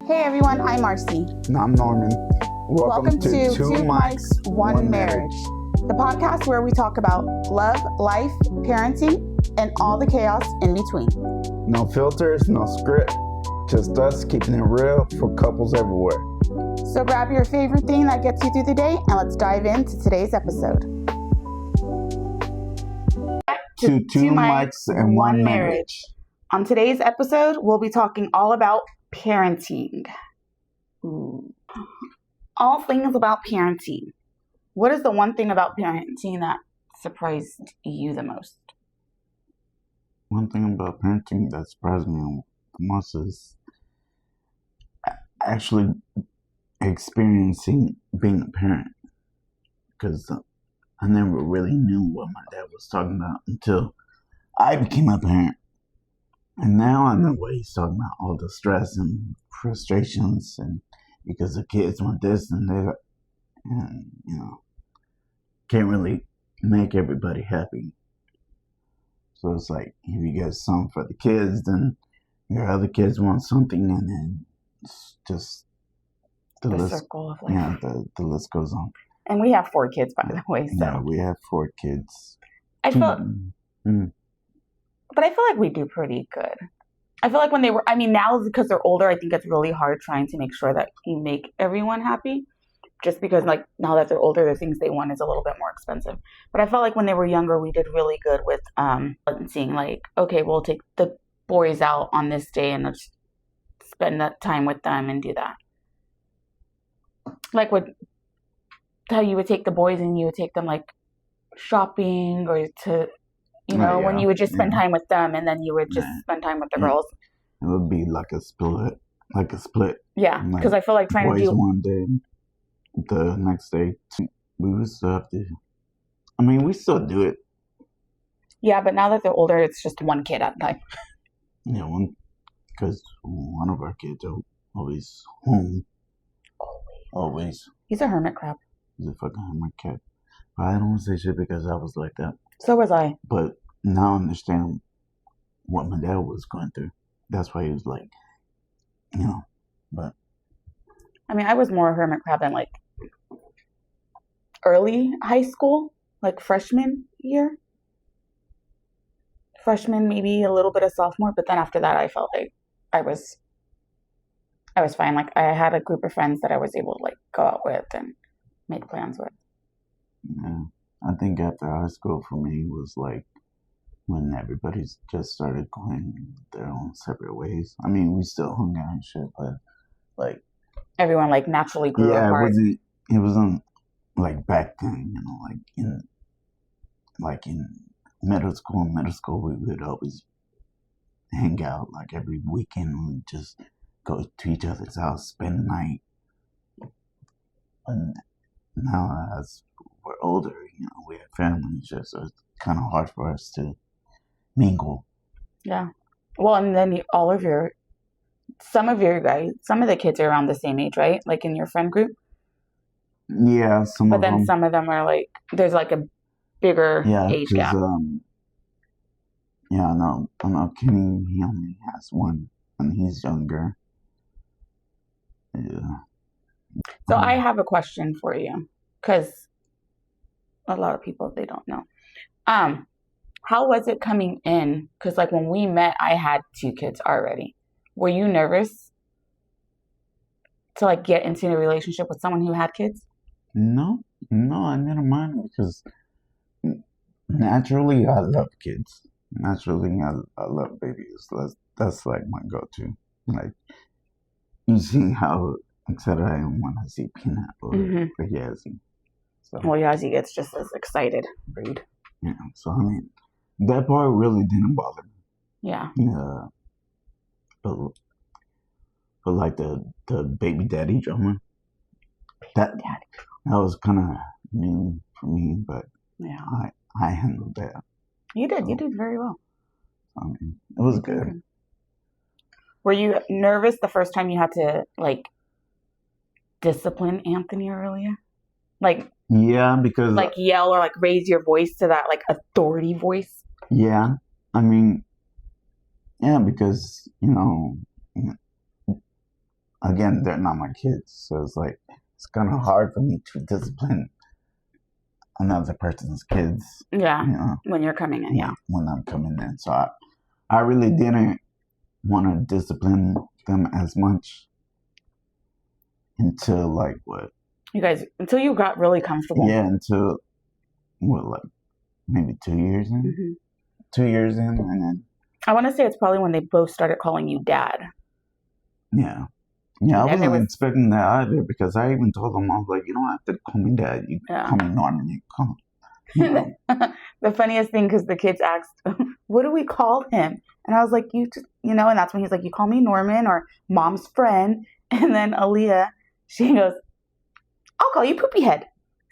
Hey everyone, I'm Marcy. And I'm Norman. Welcome to Two Mics, One Marriage, the podcast where we talk about love, life, parenting, and all the chaos in between. No filters, no script, just us keeping it real for couples everywhere. So grab your favorite thing that gets you through the day and let's dive into today's episode. To Two Mics and One Marriage. On today's episode, we'll be talking all about parenting. Ooh. All things about parenting. What is the one thing about parenting that surprised you the most? One thing about parenting that surprised me the most is actually experiencing being a parent. Because I never really knew what my dad was talking about until I became a parent. And now I know what he's talking about, all the stress and frustrations, and because the kids want this and that, and, can't really make everybody happy. So it's like, if you get something for the kids, then your other kids want something, and then it's just the list, circle of life. Yeah, the list goes on. And we have 4 kids, by the way. So. Yeah, we have 4 kids. But I feel like we do pretty good. I feel like when now because they're older, I think it's really hard trying to make sure that you make everyone happy. Just because, now that they're older, the things they want is a little bit more expensive. But I felt like when they were younger, we did really good with seeing, okay, we'll take the boys out on this day and let's spend that time with them and do that. Like how you would take the boys and you would take them, shopping or to... when you would just spend time with them and then you would just spend time with the girls. It would be like a split. Yeah, because I feel like trying to do... one day, the next day, we would still have to... we still do it. Yeah, but now that they're older, it's just one kid at a time. Yeah, because one of our kids are always home. Always. He's a hermit crab. He's a fucking hermit cat. But I don't say shit because I was like that. So was I. But now I understand what my dad was going through. That's why he was like, but. I was more a hermit crab in early high school, freshman year. Freshman, maybe a little bit of sophomore, but then after that I felt like I was fine. I had a group of friends that I was able to go out with and make plans with. Yeah. I think after high school for me was when everybody just started going their own separate ways. We still hung out and shit, but everyone naturally grew apart. It wasn't back then, in middle school we would always hang out every weekend. We'd just go to each other's house, spend the night. And now as we're older, we have families, so it's kind of hard for us to mingle. Yeah. Well, and then some of the kids are around the same age, right? In your friend group? Yeah, But then some of them are there's a bigger age gap. I know Kenny, he only has one, and he's younger. Yeah. So I have a question for you, because a lot of people, they don't know. How was it coming in? Because when we met, I had 2 kids already. Were you nervous to get into a relationship with someone who had kids? No, I didn't mind, because naturally I love kids. Naturally I love babies. That's my go-to. You see how excited I am when I see Peanut or Yazzie. So, well, Yazzie gets just as excited. Rude. Yeah, so that part really didn't bother me. Yeah. Yeah. But the baby daddy drama, that was kind of new for me, but yeah, I handled that. You did. You did very well. It was good. Were you nervous the first time you had to discipline Anthony earlier? Yeah, because yell or raise your voice to that authority voice? Yeah. Yeah, because again, they're not my kids, so it's like it's kind of hard for me to discipline another person's kids. Yeah. You know, When you're coming in, yeah. when I'm coming in. So I really didn't want to discipline them as much until like what? You guys, until you got really comfortable. Yeah, until what, like maybe 2 years in? Mm-hmm. 2 years in, and then I want to say it's probably when they both started calling you dad. Yeah, I And wasn't expecting that either, because I even told them, I was like, you don't have to call me dad. You call me Norman. You call me. The funniest thing, because the kids asked, what do we call him? And I was like, and that's when he's like, you call me Norman or mom's friend. And then Aaliyah, she goes, I'll call you Poopy Head.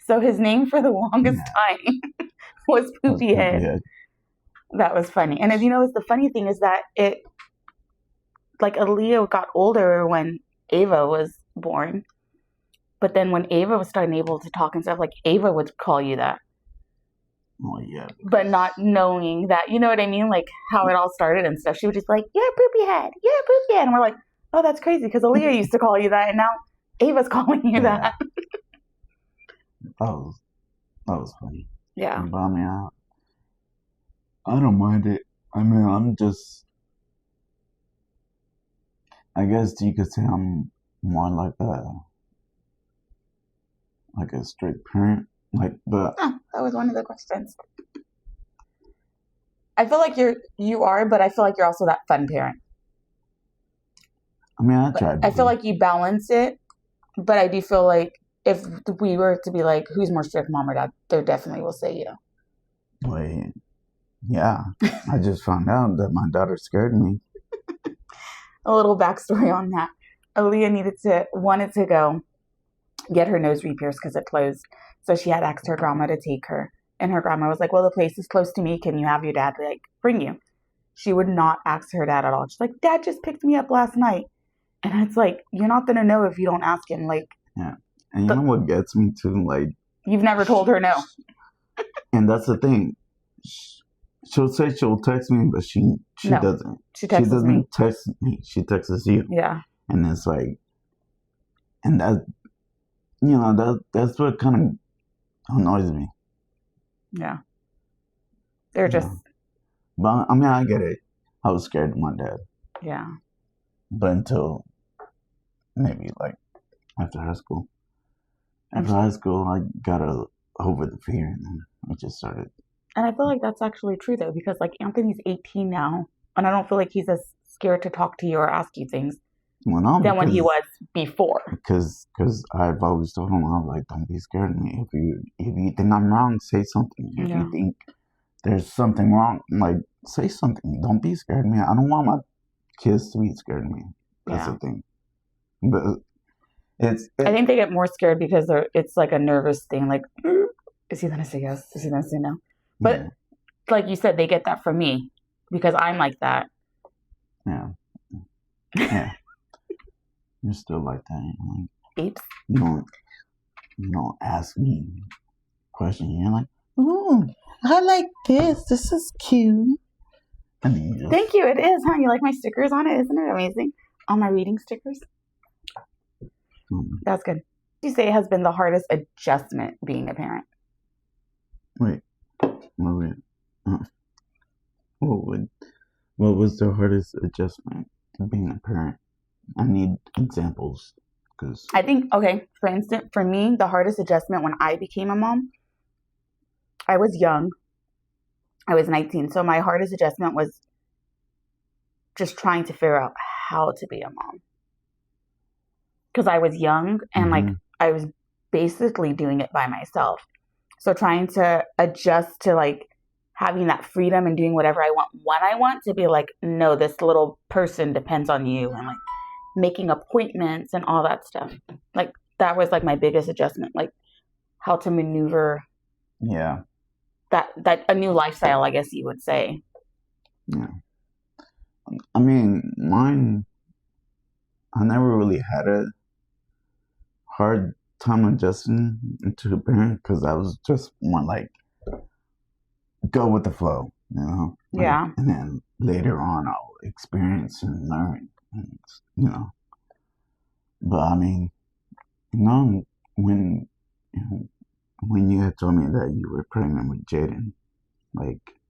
So his name for the longest time was Poopy Head. That was funny. And as you know, the funny thing is that Aaliyah got older when Ava was born. But then when Ava was starting able to talk and stuff, like Ava would call you that. Oh, yeah. But not knowing that, you know what I mean? Like how it all started and stuff. She would just be like, yeah, Poopy Head. Yeah, Poopy Head. And we're like, oh, that's crazy, because Aaliyah used to call you that, and now Ava's calling you that. That was funny. Yeah. But I mean, I don't mind it. I mean, I guess you could say I'm more like a strict parent. That was one of the questions. I feel like you are, but I feel like you're also that fun parent. I mean, I tried. I feel like you balance it, but I do feel like if we were to be like, who's more strict, mom or dad, they definitely will say you. Wait, yeah. I just found out that my daughter scared me. A little backstory on that. Aaliyah wanted to go get her nose re-pierced because it closed. So she had asked her grandma to take her. And her grandma was like, well, the place is close to me. Can you have your dad bring you? She would not ask her dad at all. She's like, Dad just picked me up last night. And it's like, you're not going to know if you don't ask him. Yeah. And you know what gets me too? You've never told her no. And that's the thing. She'll say she'll text me, but she doesn't. She doesn't text me. She texts you. Yeah. And it's like, and that, that's what kind of annoys me. Yeah. They're just. But I mean, I get it. I was scared of my dad. Yeah. But until maybe after high school. After high school, I got over the fear, and then I just started. And I feel like that's actually true, though, because Anthony's 18 now, and I don't feel like he's as scared to talk to you or ask you things than when he was before. Because I've always told him, I was like, don't be scared of me. If you think I'm wrong, say something. If you think there's something wrong, say something. Don't be scared of me. I don't want my kids to be scared of me. That's the thing. But I think they get more scared because it's like a nervous thing. Like, is he going to say yes? Is he going to say no? But like you said, they get that from me because I'm like that. Yeah. Yeah. You're still like that. Apes. You don't ask me questions. You're like, ooh, I like this. This is cute. Thank you. It is, huh? You like my stickers on it? Isn't it amazing? All my reading stickers. That's good. You say it has been the hardest adjustment being a parent? Wait. What was the hardest adjustment to being a parent? I need examples. I think, for instance, for me, the hardest adjustment when I became a mom, I was young. I was 19. So my hardest adjustment was just trying to figure out how to be a mom. Because I was young and I was basically doing it by myself. So trying to adjust to having that freedom and doing whatever I want when I want, to be like, no, this little person depends on you, and making appointments and all that stuff. That was my biggest adjustment, how to maneuver. Yeah. That a new lifestyle, I guess you would say. Yeah. I mean, mine, I never really had a hard time adjusting to a parent because I was just more go with the flow, Yeah. And then later on, I'll experience and learn, But I mean, when you know, when you had told me that you were pregnant with Jaden, like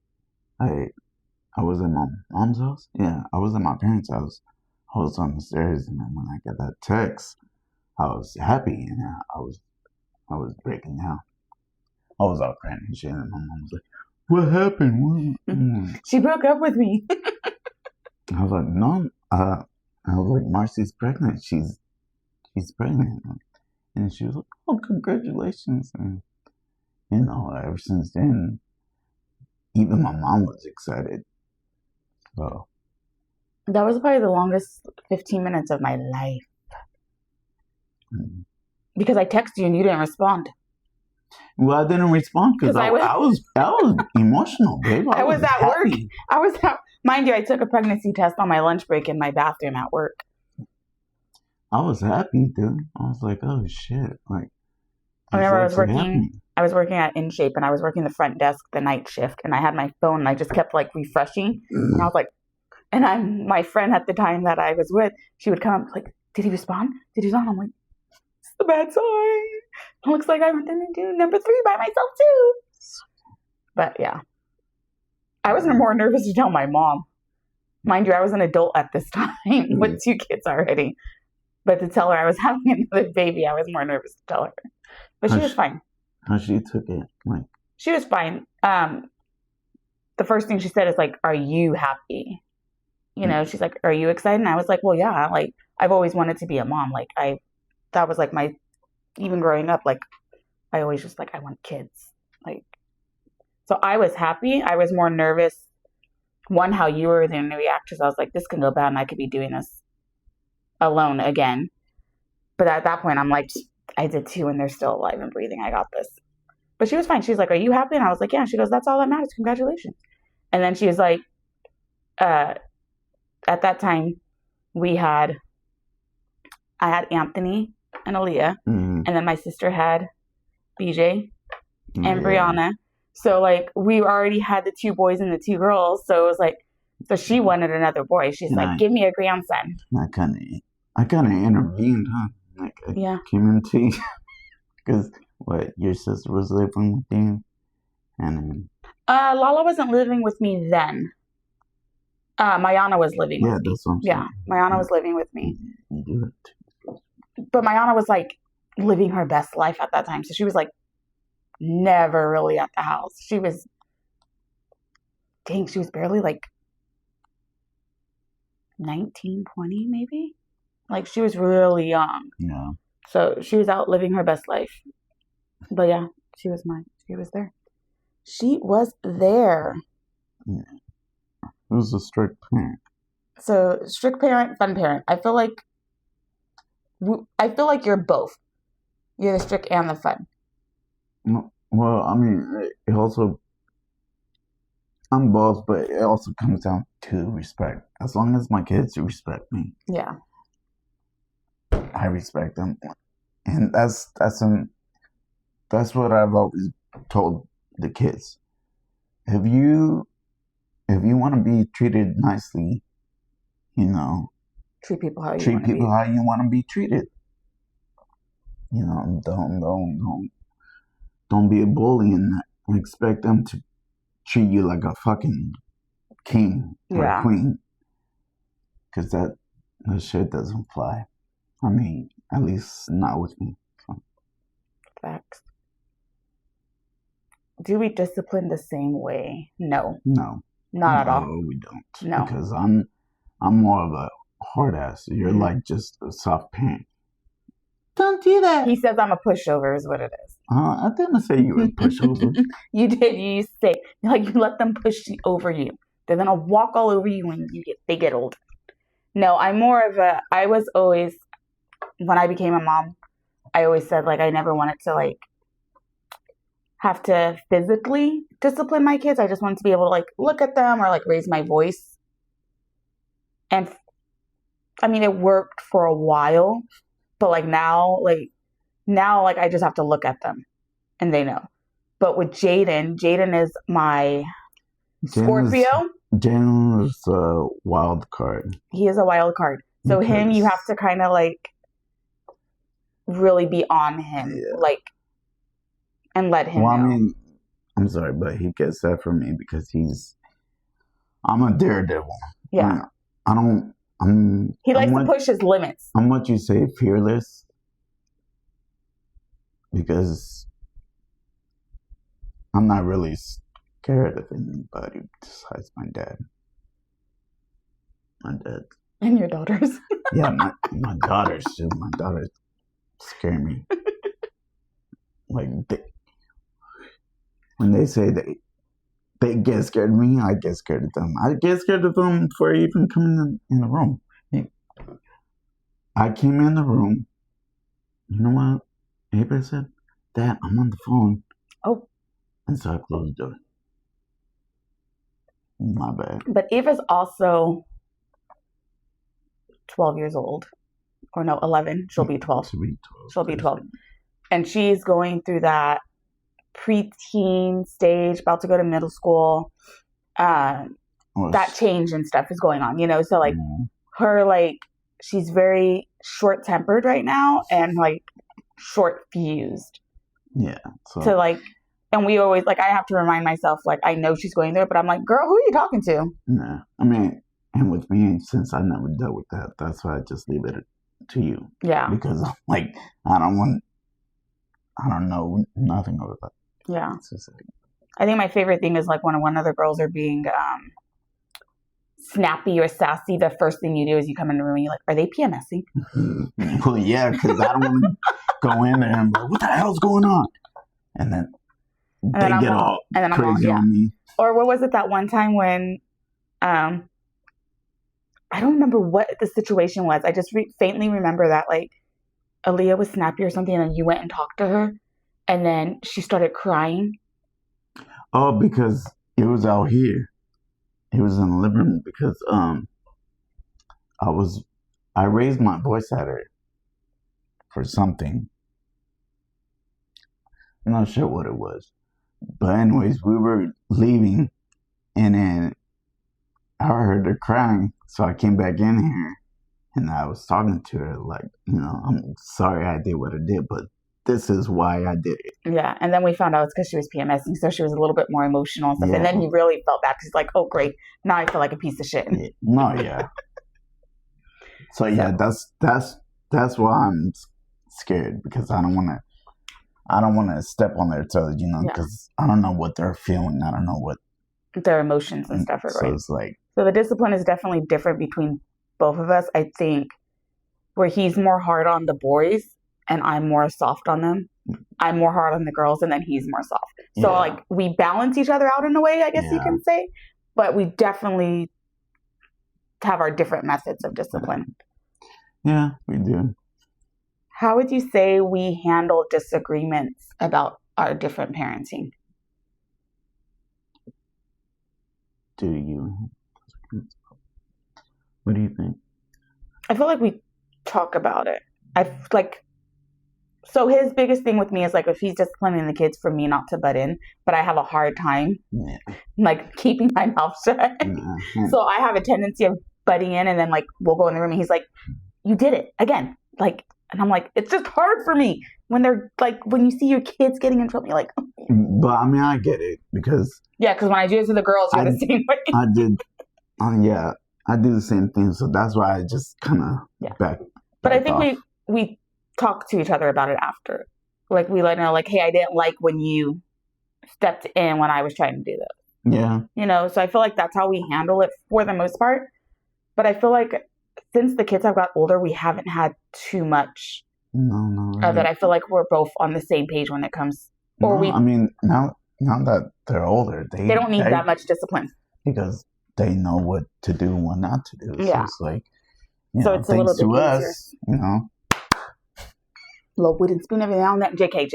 I I was in my mom's house. Yeah, I was in my parents' house. I was on the stairs, and then when I got that text, I was happy, and I was breaking down. I was all crying and shit, and my mom was like, "What happened?" She broke up with me. I was like, "No." I was like, "Marcy's pregnant. She's pregnant," and she was like, "Oh, congratulations!" And ever since then, even my mom was excited. So That was probably the longest 15 minutes of my life. mm. Because I texted you and you didn't respond. Well, I didn't respond because I was emotional, babe. I was at happy. work. Mind you, I took a pregnancy test on my lunch break in my bathroom at work. I was happy, dude. I was like, oh shit! Like, I remember happening. I was working at InShape and I was working the front desk the night shift and I had my phone and I just kept like refreshing and I was like, and my friend at the time that I was with, she would come like, did he respond? Did he respond? I'm like, it's a bad sign. It looks like I'm going to do number 3 by myself too. But yeah, I was more nervous to tell my mom. Mind you, I was an adult at this time with 2 kids already. But to tell her I was having another baby, I was more nervous to tell her. But she was fine. How she took it? Like, she was fine. The first thing she said is like, "Are you happy?" She's like, "Are you excited?" And I was like, "Well, yeah. Like, I've always wanted to be a mom. Like, that was like my, even growing up, like, I always just like, I want kids. Like, so I was happy. I was more nervous. One, how you were going to react, because I was like, this can go bad, and I could be doing this alone again. But at that point, I'm like, I did 2 and they're still alive and breathing. I got this. But she was fine. She's like, are you happy? And I was like, yeah. She goes, that's all that matters. Congratulations. And then she was like, at that time, I had Anthony and Aaliyah. And then my sister had BJ and Brianna. So like, we already had the 2 boys and the 2 girls. So it was like, so she wanted another boy. She's like, give me a grandson. I kind of intervened, huh? Like, I came into because your sister was living with you, and Lala wasn't living with me then. Mayana was living with me. That's what I'm saying. Mayana was living with me. But Mayana was like living her best life at that time, so she was like never really at the house. She was barely like 19, 20 maybe. Like, she was really young. Yeah. So she was out living her best life. But yeah, she was there. She was there. Yeah. It was a strict parent. So, strict parent, fun parent. I feel like you're both. You're the strict and the fun. Well, I mean, it also, I'm both, but it also comes down to respect. As long as my kids respect me. Yeah. I respect them, and that's what I've always told the kids. If you want to be treated nicely, treat people how you want to be treated. Don't be a bully and expect them to treat you like a fucking king or a queen, because that shit doesn't fly. I mean, at least not with me. So. Facts. Do we discipline the same way? No. No. Not at all. No, we don't. No. Because I'm more of a hard ass. You're like just a soft parent. Don't do that. He says I'm a pushover is what it is. I didn't say you were a pushover. You did. You say, like, you let them push over you. They're going to walk all over you when they get older. No, I'm more of I was always, when I became a mom, I always said, like, I never wanted to, like, have to physically discipline my kids. I just wanted to be able to, like, look at them or, like, raise my voice. And, I mean, it worked for a while. But, like, now, I just have to look at them. And they know. But with Jaden is my Scorpio. Jaden is a wild card. He is a wild card. So him, you have to kind of, like, really be on him, like, and let him know. I mean, I'm sorry, but he gets that from me because I'm a daredevil. Yeah. He likes to push his limits. I'm what you say, fearless. Because I'm not really scared of anybody besides my dad. My dad. And your daughters. Yeah, my daughters too. My daughters scare me. Like, when they say they get scared of me, I get scared of them. I get scared of them before even coming in the room. I came in the room. You know what? Ava said, Dad, I'm on the phone. Oh. And so I closed the door. My bad. But Ava's also 12 years old. Or no, 11. She'll be 12. She'll be 12. And she's going through that preteen stage, about to go to middle school. That change and stuff is going on, you know? So, like, her, like, she's very short-tempered right now and, like, short-fused. Yeah. So, like, and we always, like, I have to remind myself, like, I know she's going there, but I'm like, girl, who are you talking to? Yeah. I mean, and with me, since I never dealt with that, that's why I just leave it to you. Yeah. Because, like, I don't know nothing about that. Yeah. I think my favorite thing is, like, when one of the girls are being snappy or sassy, the first thing you do is you come in the room and you're like, are they PMSing? Well, yeah, because I don't want to go in there and be like, what the hell's going on? And then they get all crazy on me. Or what was it that one time when, I don't remember what the situation was. I just faintly remember that, like, Aaliyah was snappy or something, and then you went and talked to her, and then she started crying. Oh, because it was out here. It was in the living room because I raised my voice at her for something. I'm not sure what it was. But anyways, we were leaving and then I heard her crying. So I came back in here and I was talking to her like, you know, I'm sorry I did what I did, but this is why I did it. Yeah, and then we found out it's because she was PMSing, so she was a little bit more emotional and stuff. Yeah. And then he really felt bad because he's like, oh, great, now I feel like a piece of shit. Yeah. No, yeah. So yeah, that's why I'm scared because I don't want to step on their toes, you know, because I don't know what they're feeling. I don't know what their emotions and stuff are. So it's like, so the discipline is definitely different between both of us. I think where he's more hard on the boys and I'm more soft on them. I'm more hard on the girls and then he's more soft. So like we balance each other out in a way, I guess you can say, but we definitely have our different methods of discipline. Yeah, we do. How would you say we handle disagreements about our different parenting? Do you? What do you think? I feel like we talk about it. So his biggest thing with me is like if he's disciplining the kids for me not to butt in, but I have a hard time like keeping my mouth shut. So I have a tendency of butting in and then like we'll go in the room and he's like, you did it again. Like, and I'm like, it's just hard for me when they're like, when you see your kids getting in trouble, you're like, but I mean, I get it because. Yeah, because when I do it to the girls, you're the same way. I did. I do the same thing. So that's why I just kind of back. But I think we talk to each other about it after. Like we let know, like, hey, I didn't like when you stepped in when I was trying to do that. Yeah. You know, so I feel like that's how we handle it for the most part. But I feel like since the kids have got older, we haven't had too much of it. I feel like we're both on the same page when it comes. I mean, now that they're older, they don't need that much discipline because they know what to do and what not to do. Yeah. So it's like, it's a little bit easier. Us, you know. Little wooden spoon every now and then. JK.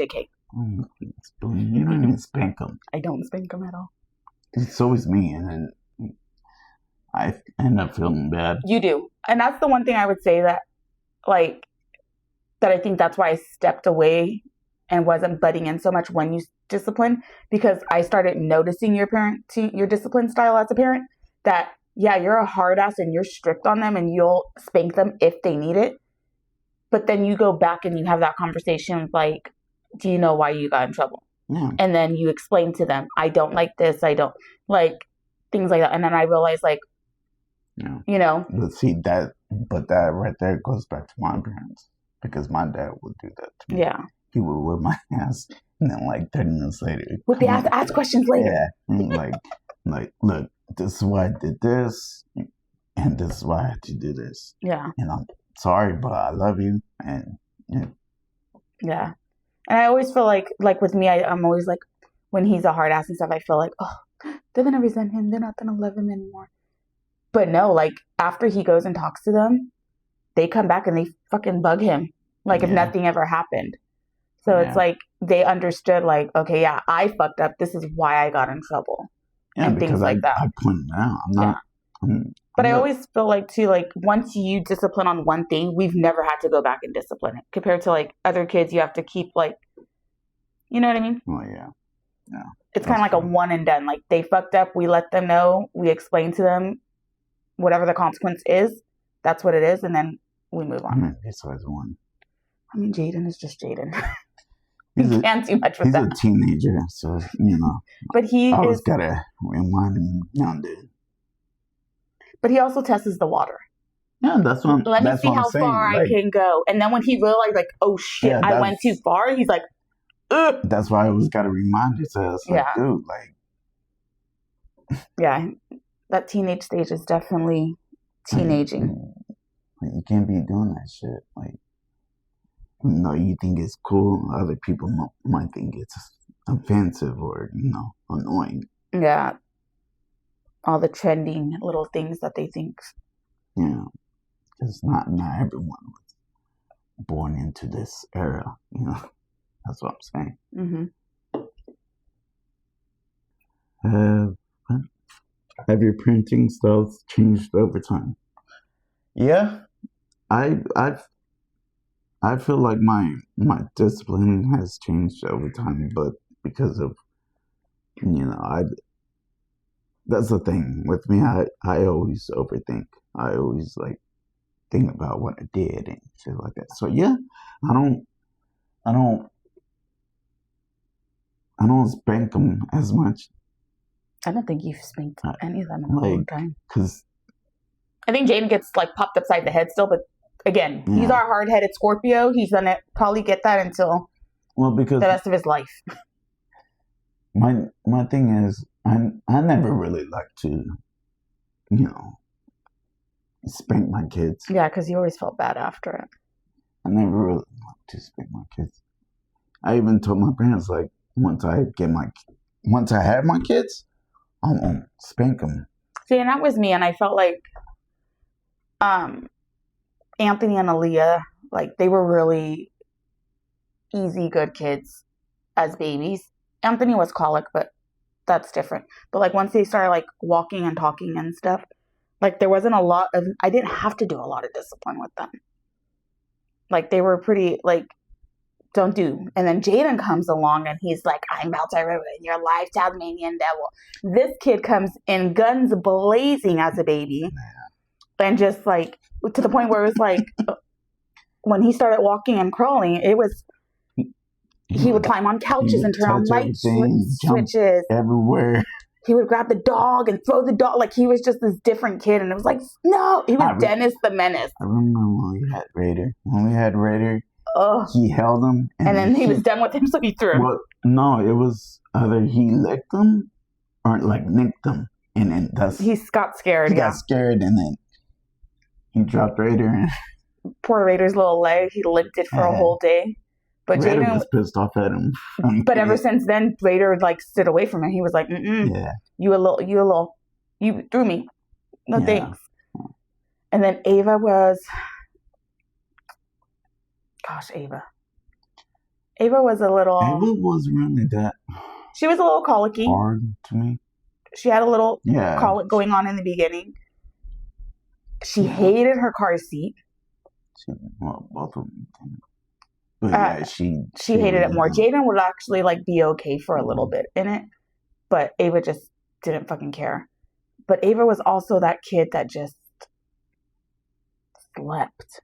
Spoon. You don't even spank them. I don't spank them at all. It's always me, and then I end up feeling bad. You do. And that's the one thing I would say that I think that's why I stepped away and wasn't butting in so much when you discipline, because I started noticing your discipline style as a parent, that, yeah, you're a hard ass and you're strict on them and you'll spank them if they need it. But then you go back and you have that conversation like, do you know why you got in trouble? Yeah. And then you explain to them, I don't like this, I don't like things like that. And then I realize, like, Yeah. you know. But see, that right there goes back to my parents. Because my dad would do that to me. Yeah. He would whip my ass, and then like 30 minutes later, would be ask questions later. Yeah, and like, look, this is why I did this, and this is why I had to do this. Yeah. And I'm sorry, but I love you, and yeah. Yeah, and I always feel like with me, I'm always like, when he's a hard ass and stuff, I feel like, oh, they're gonna resent him. They're not gonna love him anymore. But no, like after he goes and talks to them, they come back and they fucking bug him. Like if nothing ever happened. So it's like they understood, like, okay, yeah, I fucked up. This is why I got in trouble. Yeah, and things like that. I pointed out. I'm not. But I always feel like too, like once you discipline on one thing, we've never had to go back and discipline it. Compared to like other kids, you have to keep like, you know what I mean? Oh yeah. Yeah. It's kind of like a one and done. Like they fucked up, we let them know, we explain to them whatever the consequence is. That's what it is, and then we move on. It's always one. I mean, Jaden is just Jaden. You can't do much with that. He's a teenager, so you know. But he always gotta remind him now and then. But he also tests the water. Yeah, that's what. Let me see how far I can go. And then when he realized, like, oh shit, I went too far, he's like, ugh. That's why I always gotta remind yourself, like, dude, like. Yeah, that teenage stage is definitely teenaging. You can't be doing that shit. Like, you know, you think it's cool, other people might think it's offensive or, you know, annoying. Yeah. All the trending little things that they think. Yeah. Because not everyone was born into this era, you know. That's what I'm saying. Mm-hmm. Have your parenting styles changed over time? Yeah. I feel like my discipline has changed over time, but because of, you know, that's the thing with me. I always overthink. I always like think about what I did and shit like that. So yeah, I don't spank them as much. I don't think you've spanked any of them in a long time. Because I think Jaden gets like popped upside the head still, but again, he's our hard-headed Scorpio. He's gonna probably get that until because the rest of his life. My thing is, I never really like to, you know, spank my kids. Yeah, because you always felt bad after it. I never really liked to spank my kids. I even told my parents, like, once I have my kids, I'm gonna spank them. See, and that was me, and I felt like Anthony and Aaliyah, like, they were really easy, good kids as babies. Anthony was colic, but that's different. But, like, once they started, like, walking and talking and stuff, like, there wasn't a lot of, I didn't have to do a lot of discipline with them. Like, they were pretty, like, don't do. And then Jaden comes along and he's like, I'm about to ruin your life, Tasmanian devil. This kid comes in guns blazing as a baby. And just like, to the point where it was like, when he started walking and crawling, it was, he would climb on couches and turn on light switches. Everywhere. He would grab the dog and throw the dog. Like, he was just this different kid. And it was like, no, he was Dennis the Menace. I remember when we had Raider. He held him. And then he was done with him, so he threw him. Well, no, it was either he licked him or like nicked him. And then he got scared. He got scared and then he dropped Raider. And poor Raider's little leg. He licked it for a whole day. But Raider Jaden was pissed off at him. But ever since then, Raider like stood away from him. He was like, yeah. You threw me. No thanks. And then Ava was, Ava was a little. Ava was really that. She was a little colicky. Hard to me. She had a little colic going on in the beginning. She hated her car seat. Both of them. But she hated it more. Jaden would actually like be okay for a little bit in it, but Ava just didn't fucking care. But Ava was also that kid that just slept.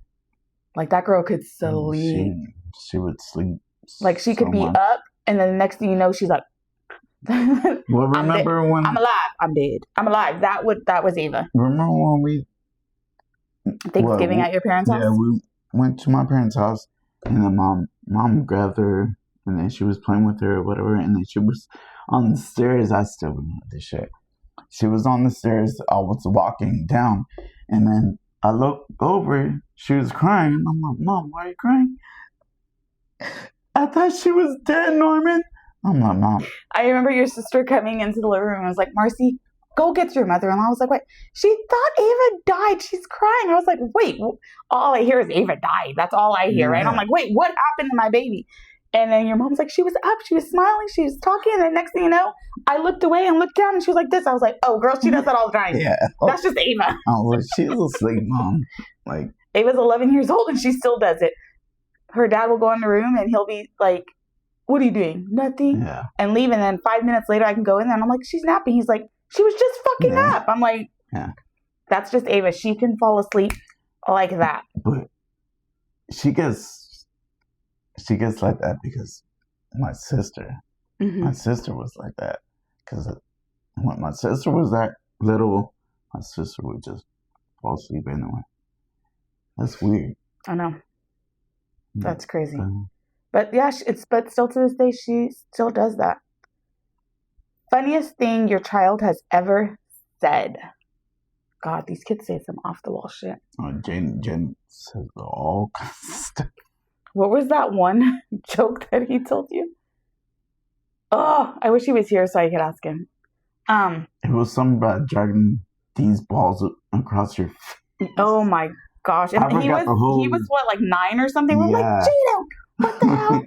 Like, that girl could sleep. She would sleep. Like, she could be much. up, and then the next thing you know, she's like, well, remember when I'm alive, I'm dead, I'm alive. That was Ava. Remember when we Thanksgiving at your parents' house? Yeah, we went to my parents' house, and then mom grabbed her, and then she was playing with her or whatever, and then she was on the stairs. I still remember this shit. She was on the stairs. I was walking down, and then I looked over. She was crying. And I'm like, Mom, why are you crying? I thought she was dead, Norman. I'm like, Mom. I remember your sister coming into the living room and was like, Marcy, go get your mother-in-law. I was like, wait, she thought Ava died. She's crying. I was like, wait, all I hear is Ava died. That's all I hear, right? I'm like, wait, what happened to my baby? And then your mom was like, she was up, she was smiling, she was talking, and the next thing you know, I looked away and looked down, and she was like this. I was like, oh, girl, she does that all the time. Yeah. That's just Ava. Oh, well, she's asleep, Mom. Like, Ava's 11 years old, and she still does it. Her dad will go in the room, and he'll be like, what are you doing? Nothing. Yeah. And leave, and then 5 minutes later, I can go in there, and I'm like, she's napping. He's like, she was just fucking up. I'm like, that's just Ava. She can fall asleep like that. But she gets like that because my sister was like that. Because when my sister was that little, my sister would just fall asleep anyway. That's weird. I know. That's crazy. But yeah, but still to this day, she still does that. Funniest thing your child has ever said. God, these kids say some off the wall shit. Oh, Jen says all kinds of stuff. What was that one joke that he told you? Oh, I wish he was here so I could ask him. It was something about dragging these balls across your face. Oh my gosh. And he was what, like 9 or something? We're like, Gino, what the hell?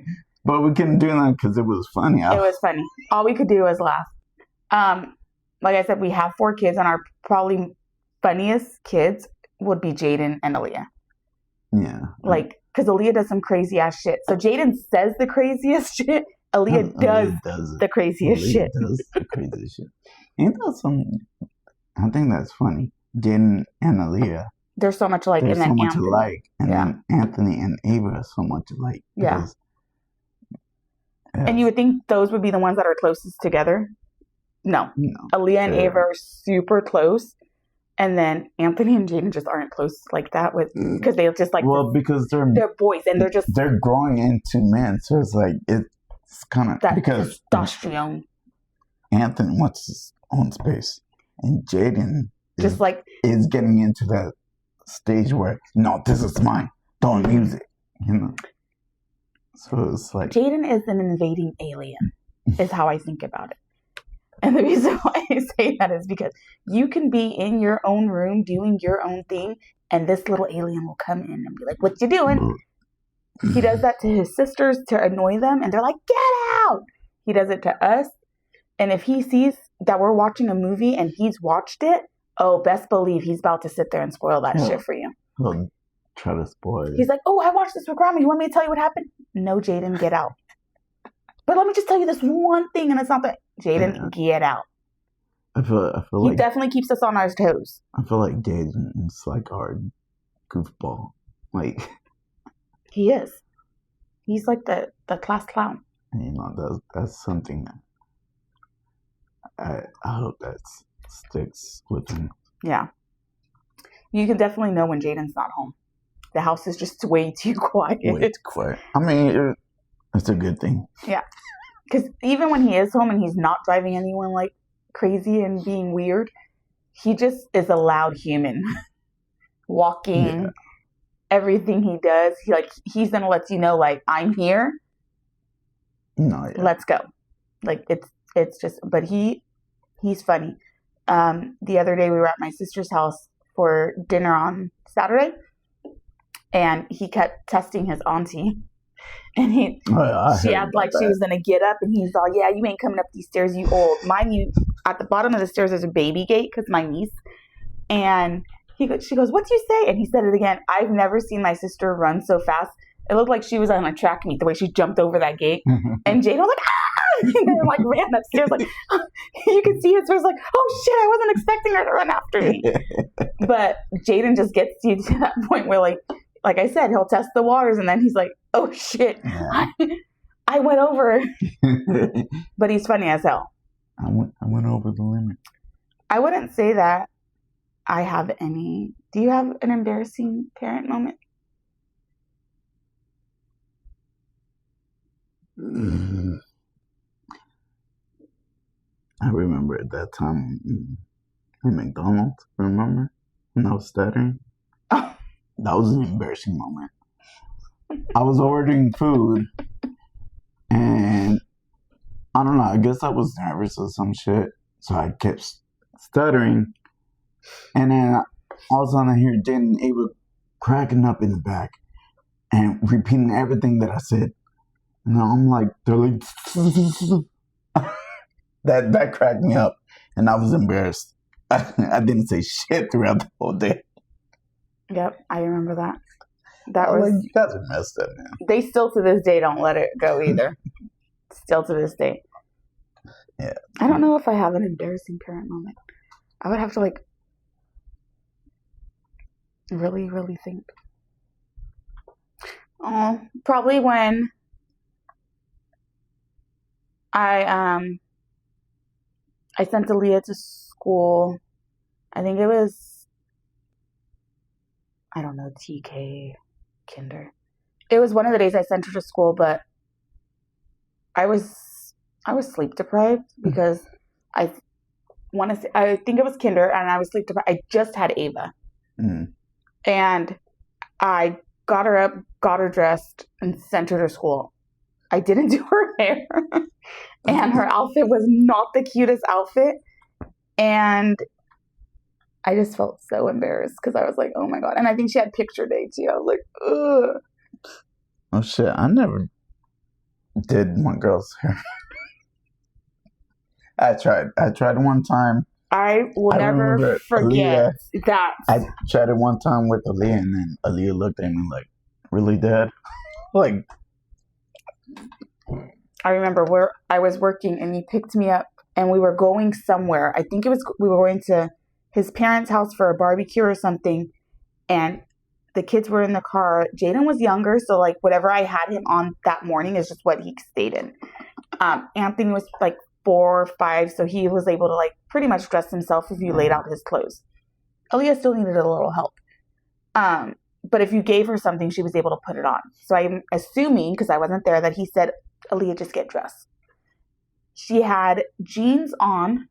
But we couldn't do that because it was funny. It was funny. All we could do was laugh. Like I said, we have 4 kids, and our probably funniest kids would be Jaden and Aaliyah. Yeah. Like, because Aaliyah does some crazy ass shit. So Jaden says the craziest shit. Aaliyah does the craziest shit. Does the craziest shit. Ain't that some? I think that's funny. Jaden and Aaliyah. They're so much alike. They're and then so much Anthony. alike. And then Anthony and Ava are so much alike. Yeah. And you would think those would be the ones that are closest together. No. Aaliyah and Ava are super close. And then Anthony and Jaden just aren't close like that because they just like because they're boys and they're growing into men, so it's like it's kind of that because testosterone. Anthony wants his own space, and Jaden is getting into that stage where no, this is mine, don't use it, So it's like Jaden is an invading alien, is how I think about it. And the reason why I say that is because you can be in your own room doing your own thing, and this little alien will come in and be like, what you doing? He does that to his sisters to annoy them, and they're like, get out! He does it to us, and if he sees that we're watching a movie and he's watched it, oh, best believe he's about to sit there and spoil that shit for you. He'll try to spoil it. He's like, oh, I watched this with Grandma. You want me to tell you what happened? No, Jaden, get out. But let me just tell you this one thing, and it's not that. Jaden, get out. I feel he like definitely keeps us on our toes. I feel like Jaden is like our goofball. Like he is. He's like the class clown. That's something that I hope that sticks with him. Yeah. You can definitely know when Jaden's not home. The house is just way too quiet. Way too quiet. I mean, it's a good thing. Yeah. Because even when he is home and he's not driving anyone like crazy and being weird, he just is a loud human. Walking, everything he does, he's gonna let you know, like, I'm here. No, yeah. Let's go. Like it's just, but he's funny. The other day we were at my sister's house for dinner on Saturday, and he kept testing his auntie. And she acted like she was going to get up, and he's all, yeah, you ain't coming up these stairs, you old. Mind you, at the bottom of the stairs, there's a baby gate, because my niece. And she goes, what'd you say? And he said it again. I've never seen my sister run so fast. It looked like she was on a track meet, the way she jumped over that gate. And Jade was like, ah! And then like ran upstairs, like, you could see his face like, oh shit, I wasn't expecting her to run after me. But Jaden just gets you to that point where like, like I said, he'll test the waters, and then he's like, "Oh shit, Yeah. I went over." But he's funny as hell. I went over the limit. I wouldn't say that I have any. Do you have an embarrassing parent moment? I remember at that time in McDonald's, remember? When I was studying. Oh. That was an embarrassing moment. I was ordering food, and I don't know, I guess I was nervous or some shit, so I kept stuttering, and then all of a sudden I hear Jen and Ava cracking up in the back and repeating everything that I said. And I'm like, they're like, that cracked me up, and I was embarrassed. I didn't say shit throughout the whole day. Yep, I remember that. That I was was. like, you guys are messed up, man. They still to this day don't let it go either. Still to this day. Yeah. I don't know if I have an embarrassing parent moment. I would have to like really, really think. Oh, probably when I sent Aaliyah to school. I think it was, I don't know, TK, kinder. It was one of the days I sent her to school, but I was sleep deprived because I think it was kinder, and I was sleep deprived. I just had Ava, and I got her up, got her dressed, and sent her to school. I didn't do her hair, and her outfit was not the cutest outfit, and I just felt so embarrassed because I was like, oh my God. And I think she had picture day too. I was like, ugh. Oh shit, I never did my girl's hair. I tried one time. I will never forget that. I tried it one time with Aaliyah, and then Aaliyah looked at me like, really, Dad? Like, I remember where I was working, and he picked me up, and we were going somewhere. I think we were going to his parents' house for a barbecue or something, and the kids were in the car. Jaden was younger, so like whatever I had him on that morning is just what he stayed in. Anthony was like 4 or 5, so he was able to like pretty much dress himself if you laid out his clothes. Aaliyah still needed a little help. But if you gave her something, she was able to put it on. So I'm assuming, because I wasn't there, that he said, Aaliyah, just get dressed. She had jeans on,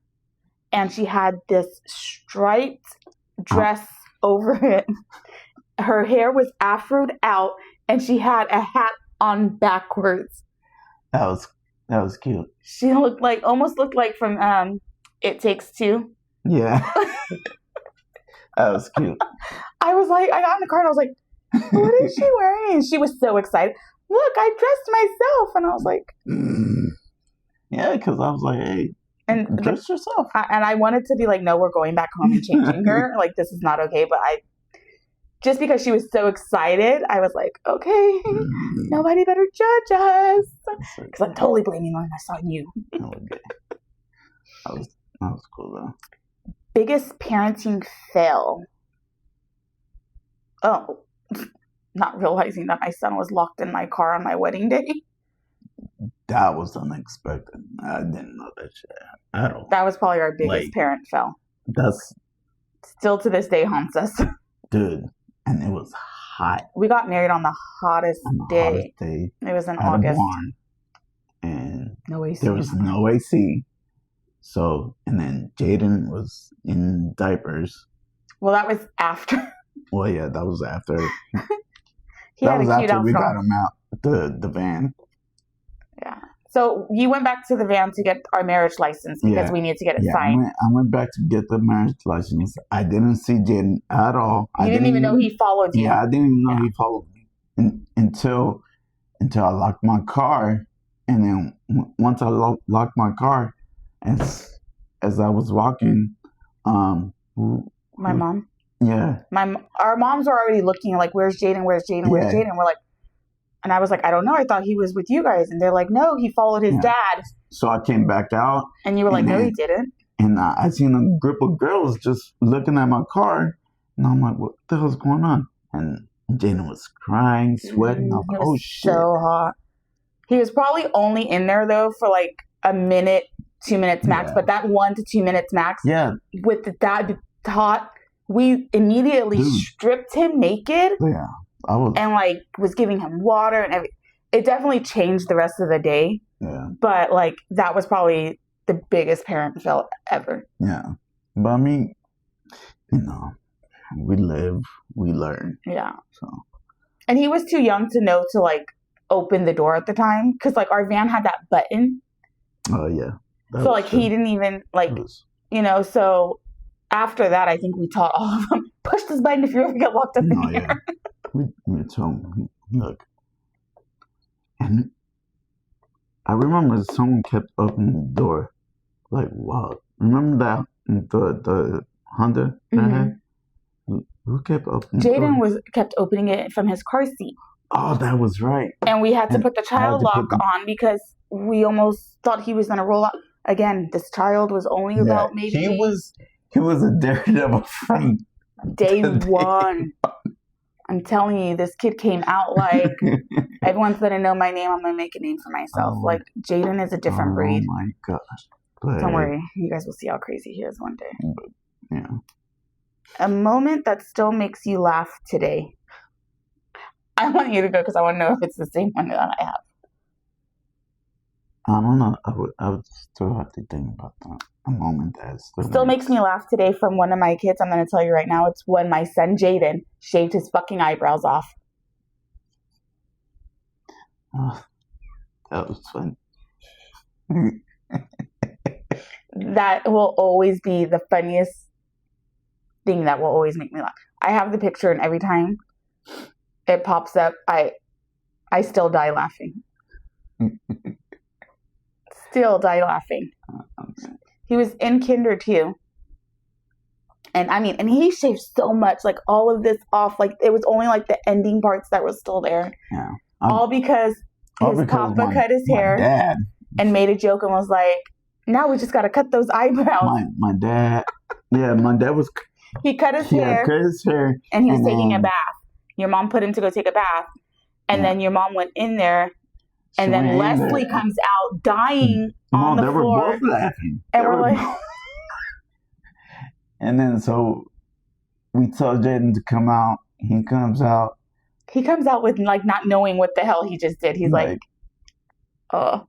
and she had this striped dress over it. Her hair was afroed out, and she had a hat on backwards. That was cute. She almost looked like from It Takes Two. Yeah. That was cute. I was like, I got in the car and I was like, what is she wearing? And she was so excited. Look, I dressed myself. And I was like, yeah, because I was like, hey, and dress yourself. And I wanted to be like, no, we're going back home and changing her. Like, this is not okay. But just because she was so excited, I was like, okay, nobody better judge us. Because I'm totally blaming on I saw you. Okay. That was cool, though. Biggest parenting fail. Oh, not realizing that my son was locked in my car on my wedding day. That was unexpected. I didn't know that shit at all. That was probably our biggest parent fail. That's still to this day haunts us. Dude, and it was hot. We got married on the hottest day. It was in August. And no AC. There was no AC. So, and then Jaden was in diapers. Well, that was after. Well, yeah, that was after. That was after we got him out the van. Yeah. So you went back to the van to get our marriage license because we need to get it signed. I went back to get the marriage license. I didn't see Jaden at all. You didn't even know he followed you. Yeah, I didn't even know he followed me until I locked my car. And then once I locked my car, as I was walking, my mom. Yeah. Our moms were already looking like, where's Jaden? Where's Jaden? Where's Jaden? We're like, and I was like, I don't know. I thought he was with you guys. And they're like, no, he followed his dad. So I came back out. And you were like, no, he didn't. And I seen a group of girls just looking at my car. And I'm like, what the hell's going on? And Jaden was crying, sweating. I was He like, was oh shit. so hot. He was probably only in there though for like a minute, 2 minutes max. Yeah. But that 1 to 2 minutes max, Yeah. with that hot, we immediately stripped him naked. Yeah. I was. And like was giving him water and everything. It definitely changed the rest of the day. Yeah. But like that was probably the biggest parent felt ever. Yeah. But I mean, you know, we live, we learn. Yeah. So. And he was too young to know to like open the door at the time because like our van had that button. Oh yeah. So like he didn't even like you know. So after that, I think we taught all of them push this button if you ever get locked up in here. Yeah. We told him, look, and I remember someone kept opening the door, like wow. Remember that the Honda that I had? Who kept opening? Jaden kept opening it from his car seat. Oh, that was right. And we had to put the child lock on because we almost thought he was gonna roll out. Again, this child was only about maybe he was a daredevil from day one. I'm telling you, this kid came out like everyone's gonna know my name. I'm gonna make a name for myself. Like Jaden is a different breed. Oh my gosh! But, don't worry, you guys will see how crazy he is one day. Yeah. A moment that still makes you laugh today. I want you to go because I want to know if it's the same one that I have. I don't know. I would still have to think about that. A moment that still makes me laugh today from one of my kids. I'm going to tell you right now. It's when my son Jaden shaved his fucking eyebrows off. Oh, that was fun. That will always be the funniest thing that will always make me laugh. I have the picture, and every time it pops up, I still die laughing. Still die laughing. He was in kinder too. And I mean, and he shaved so much, like all of this off. Like it was only like the ending parts that were still there. Yeah. All because his papa cut his hair dad. And made a joke and was like, now we just got to cut those eyebrows. My dad. Yeah, my dad was. He cut his hair. Cut his hair. And he was taking a bath. Your mom put him to go take a bath. And then your mom went in there. And then Leslie comes out dying on the floor. They were both laughing. And we're like... And then so we told Jaden to come out. He comes out. He comes out with like not knowing what the hell he just did. He's like oh.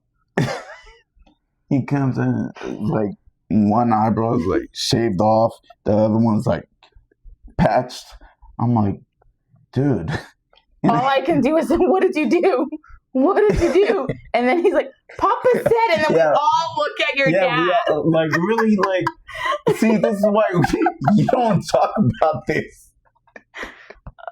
He comes in like one eyebrow is like shaved off. The other one's like patched. I'm like, dude. All I can do is, what did you do? What did you do? And then he's like, Papa said, and then we all look at your dad. Like really, like, see, this is why you don't talk about this.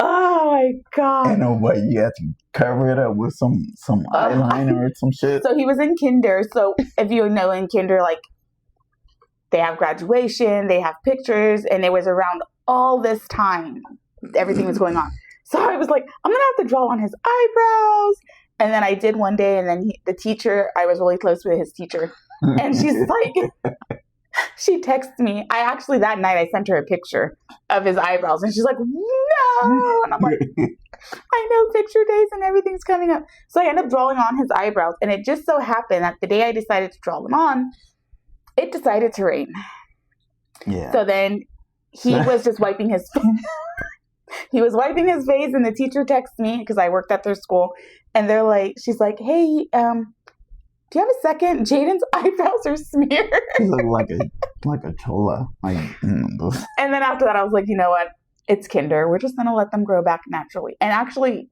Oh my god! I know, but you have to cover it up with some eyeliner or some shit. So he was in kinder. So if you know, in kinder, like they have graduation, they have pictures, and it was around all this time everything was going on. So I was like, I'm gonna have to draw on his eyebrows. And then I did one day, and then the teacher, I was really close with his teacher, and she's like, she texts me. That night I sent her a picture of his eyebrows, and she's like, no. And I'm like, I know picture days and everything's coming up. So I ended up drawing on his eyebrows, and it just so happened that the day I decided to draw them on, it decided to rain. Yeah. So then he was just wiping his face. He was wiping his face, and the teacher texts me because I worked at their school, and she's like, hey, do you have a second? Jaden's eyebrows are smeared. He looked like a chola. And then after that, I was like, you know what? It's kinder. We're just gonna let them grow back naturally. And actually,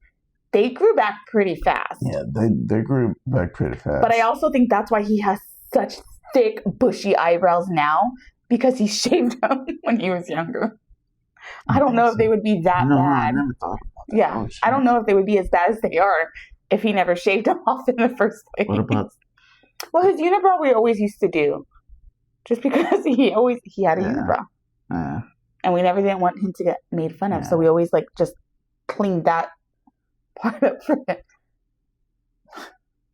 they grew back pretty fast. Yeah, they grew back pretty fast. But I also think that's why he has such thick, bushy eyebrows now, because he shaved them when he was younger. I don't know if they would be that bad. I never thought about that. Yeah, I don't know if they would be as bad as they are if he never shaved them off in the first place. What about? Well, his unibrow we always used to do, just because he had a unibrow, and we never didn't want him to get made fun of, so we always just cleaned that part up for him.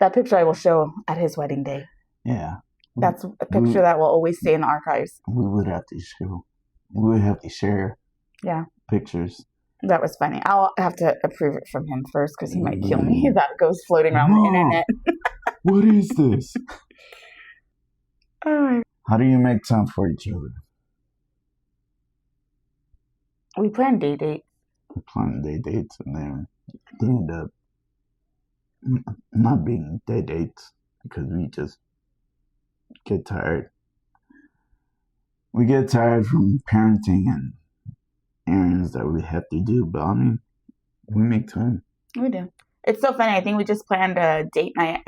That picture I will show at his wedding day. Yeah, that's a picture that will always stay in the archives. We would have to show. We would have to share. Yeah. Pictures. That was funny. I'll have to approve it from him first because he might kill me if that goes floating around the internet. What is this? Oh, How do you make time for each other? we plan day dates. We plan day dates and then they end up not being day dates because we just get tired. We get tired from parenting and errands that we have to do, but I mean, we make time. We do. It's so funny. I think we just planned a date night.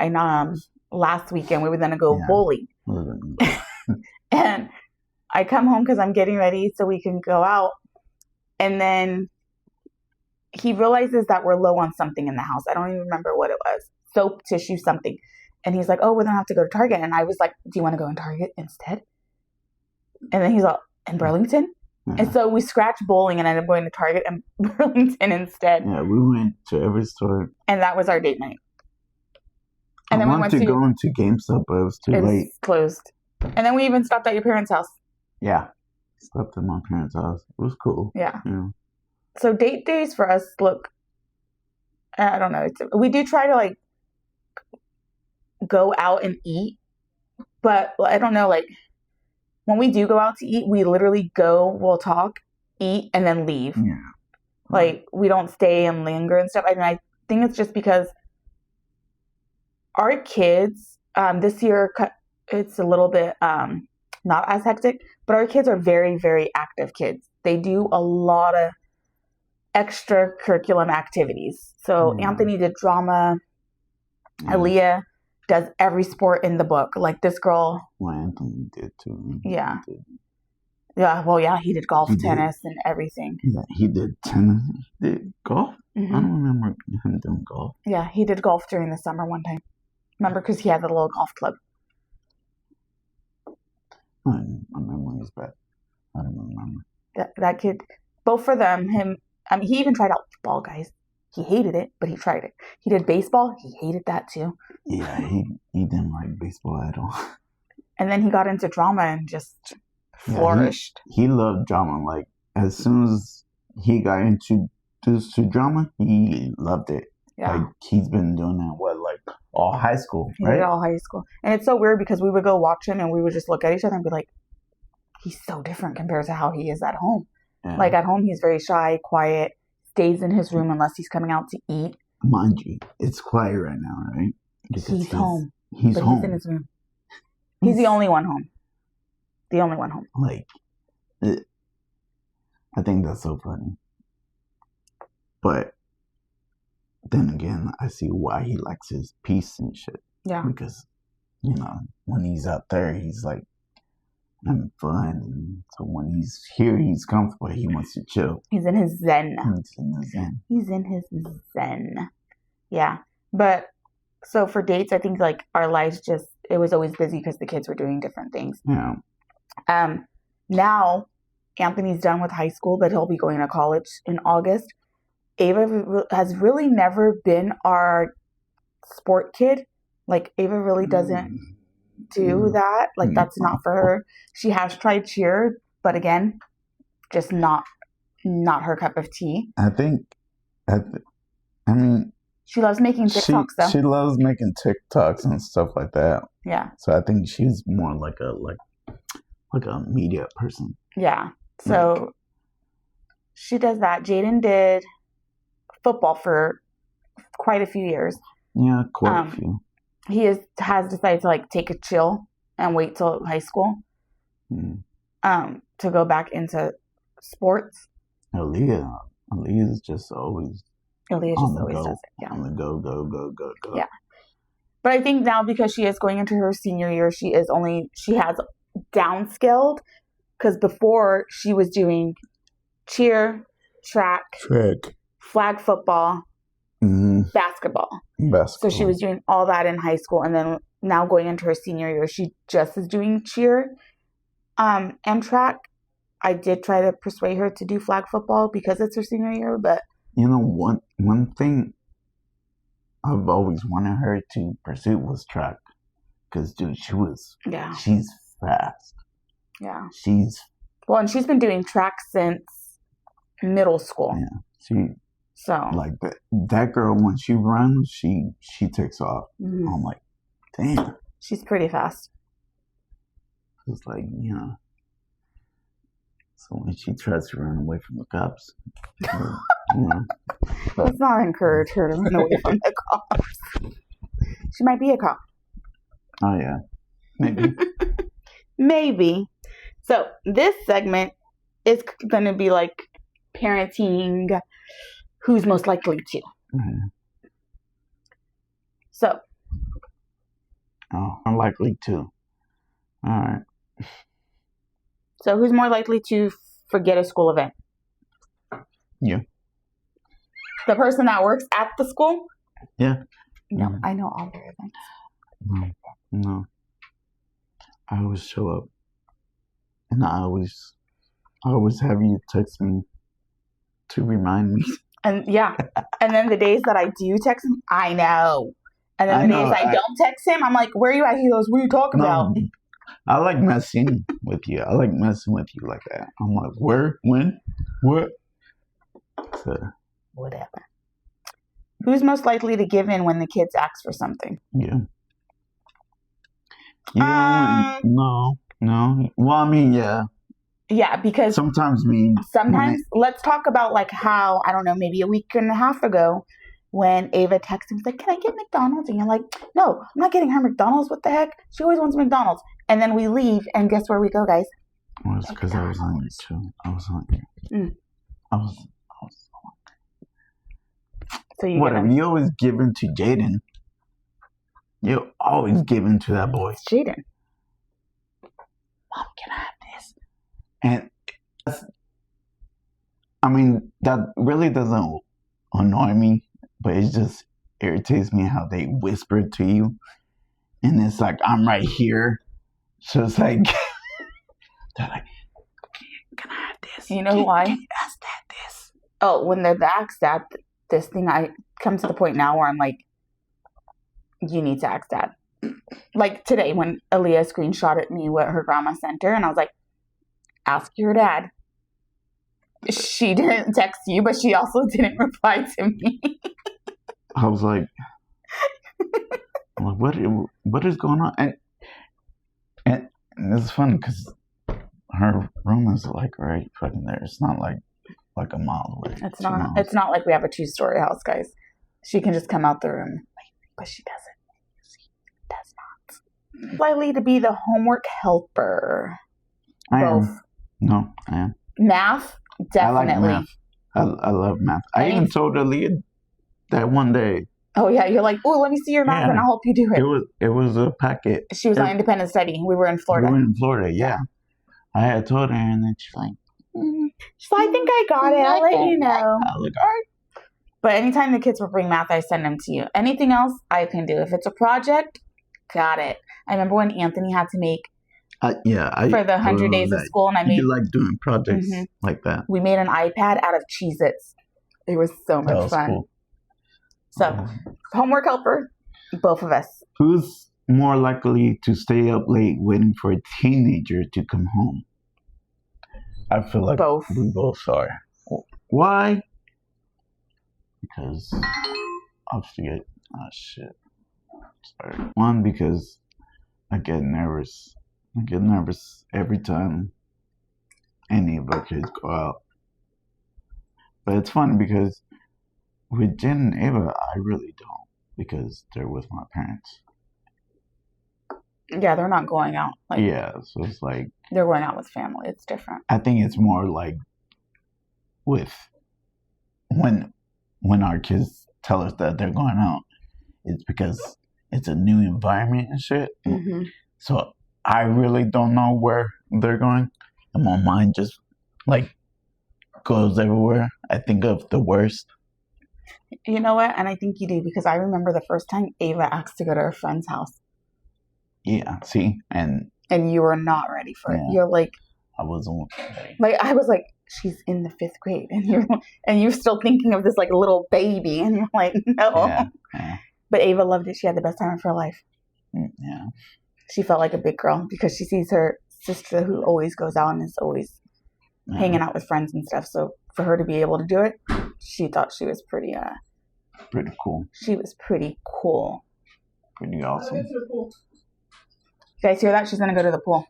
Last weekend we were gonna go bowling, and I come home because I'm getting ready so we can go out, and then he realizes that we're low on something in the house. I don't even remember what it was. Soap, tissue, something. And he's like, oh, we're gonna have to go to Target. And I was like, do you want to go in Target instead? And then he's like, in Burlington? Yeah. And so we scratched bowling and ended up going to Target and Burlington instead. Yeah, we went to every store. And that was our date night. And I then wanted to go into GameStop, but it was too late. It's closed. And then we even stopped at your parents' house. Yeah. Stopped at my parents' house. It was cool. Yeah. So date days for us look, I don't know. We do try to like go out and eat, but I don't know, like when we do go out to eat, we literally go, we'll talk, eat, and then leave. Yeah. Like we don't stay and linger and stuff. I mean, I think it's just because our kids, this year, it's a little bit not as hectic, but our kids are very, very active kids. They do a lot of extra curriculum activities. So Anthony did drama. Aaliyah does every sport in the book. Like this girl. Well, Anthony did too. Yeah. Yeah. Well, yeah, he did golf, tennis, and everything. Yeah, he did tennis. He did golf? Mm-hmm. I don't remember him doing golf. Yeah, he did golf during the summer one time. Remember, because he had the little golf club. My memory is bad. I don't remember. That kid, both for them, him. I mean, he even tried out football, guys. He hated it, but he tried it. He did baseball. He hated that too. Yeah, he didn't like baseball at all. And then he got into drama and just flourished. He loved drama. Like, as soon as he got introduced to drama, he loved it. Yeah. Like, he's been doing that, all high school, right? Yeah, all high school. And it's so weird because we would go watch him and we would just look at each other and be like, he's so different compared to how he is at home. Yeah. Like, at home, he's very shy, quiet, stays in his room unless he's coming out to eat. Mind you, it's quiet right now, right? Because he's home. He's home. He's in his room. He's the only one home. The only one home. Like, I think that's so funny. But then again, I see why he likes his peace and shit. Yeah. Because, when he's out there, he's like having fun. And so when he's here, he's comfortable. He wants to chill. He's in his zen. He's in his zen. Yeah. But so for dates, I think like our lives it was always busy because the kids were doing different things. Yeah. Now Anthony's done with high school, but he'll be going to college in August. Ava has really never been our sport kid. Like Ava really doesn't do that. Like that's not for her. She has tried cheer, but again, just not her cup of tea. I mean, she loves making TikToks though. She loves making TikToks and stuff like that. Yeah. So I think she's more like a media person. Yeah. So she does that. Jaden did football for quite a few years. Yeah, quite a few. He has decided to like take a chill and wait till high school to go back into sports. Aaliyah is just always Aaliyah just always does it. Yeah. On the go. Yeah. But I think now because she is going into her senior year, she has downscaled because before she was doing cheer, track, flag football, basketball. So she was doing all that in high school, and then now going into her senior year, she just is doing cheer and track. I did try to persuade her to do flag football because it's her senior year, but one thing I've always wanted her to pursue was track, because dude, she's fast. Yeah, and she's been doing track since middle school. Yeah, So like that girl, when she runs, she takes off. I'm like, damn. She's pretty fast. It's like, so when she tries to run away from the cops, Let's not encourage her to run away from the cops. She might be a cop. Oh yeah, maybe. Maybe. So this segment is going to be like parenting, who's most likely to. So. Oh, unlikely to. All right. So who's more likely to forget a school event? You. The person that works at the school? Yeah. No, I know all their events. No. I always show up. And I always have you text me to remind me. And yeah. And then the days that I do text him, I know. And then the days I don't text him, I'm like, where are you at? He goes, what are you talking about? I like messing with you. I like messing with you like that. I'm like, where? When? What? So, whatever. Who's most likely to give in when the kids ask for something? Yeah. No. Well, I mean, yeah. Yeah, because sometimes let's talk about like how, I don't know, maybe a week and a half ago when Ava texted me, like, can I get McDonald's? And you're like, no, I'm not getting her McDonald's. What the heck? She always wants McDonald's. And then we leave, and guess where we go, guys? Well, it's because I was hungry too. I was hungry. I was so you always give in to Jaden. You always give in to that boy. It's Jaden. Mom, can I have this? And I mean, that really doesn't annoy me, but it just irritates me how they whisper to you, and it's like I'm right here, so it's like they're like, "Can I have this?" You know why? Can you ask that this? Oh, when they're asked that, this thing, I come to the point now where I'm like, you need to ask Dad. Like today when Aaliyah screenshotted me what her grandma sent her, and I was like, ask your dad. She didn't text you, but she also didn't reply to me. I was like, what is going on? And it's funny because her room is like right fucking there. It's not like a mile away. It's not. It's not like we have a 2-story house, guys. She can just come out the room, but she doesn't. She does not. Likely to be the homework helper. I am. Math, definitely. I like math. I love math. I even told Aaliyah that one day. Oh yeah, you're like, oh, let me see your math and I'll help you do it. It was a packet. She was on independent study. We were in Florida. Yeah. I had told her, and then she's like, she's like, I think I got it. I'll let you know. I was like, all right. But anytime the kids will bring math, I send them to you. Anything else, I can do. If it's a project, got it. I remember when Anthony had to make for the 100 days of school, and I made. You like doing projects like that. We made an iPad out of Cheez-Its. It was so much fun. Cool. So, homework helper, both of us. Who's more likely to stay up late waiting for a teenager to come home? I feel like we both are. Why? Because I'll forget. Oh shit. Sorry. One, because I get nervous. I get nervous every time any of our kids go out. But it's funny because with Jen and Ava, I really don't, because they're with my parents. Yeah, they're not going out. So it's like they're going out with family. It's different. I think it's more like with when our kids tell us that they're going out, it's because it's a new environment and shit. Mm-hmm. So I really don't know where they're going, and my mind just like goes everywhere. I think of the worst. You know what? And I think you do, because I remember the first time Ava asked to go to her friend's house. Yeah, see? And you were not ready for it. You're like... I wasn't ready. Like, I was like, she's in the 5th grade. And you're still thinking of this, like, little baby. And you're like, no. Yeah. But Ava loved it. She had the best time of her life. Yeah. She felt like a big girl because she sees her sister who always goes out and is always hanging out with friends and stuff. So for her to be able to do it, she thought she was pretty cool. She was pretty cool. Pretty awesome. You guys hear that? She's gonna go to the pool.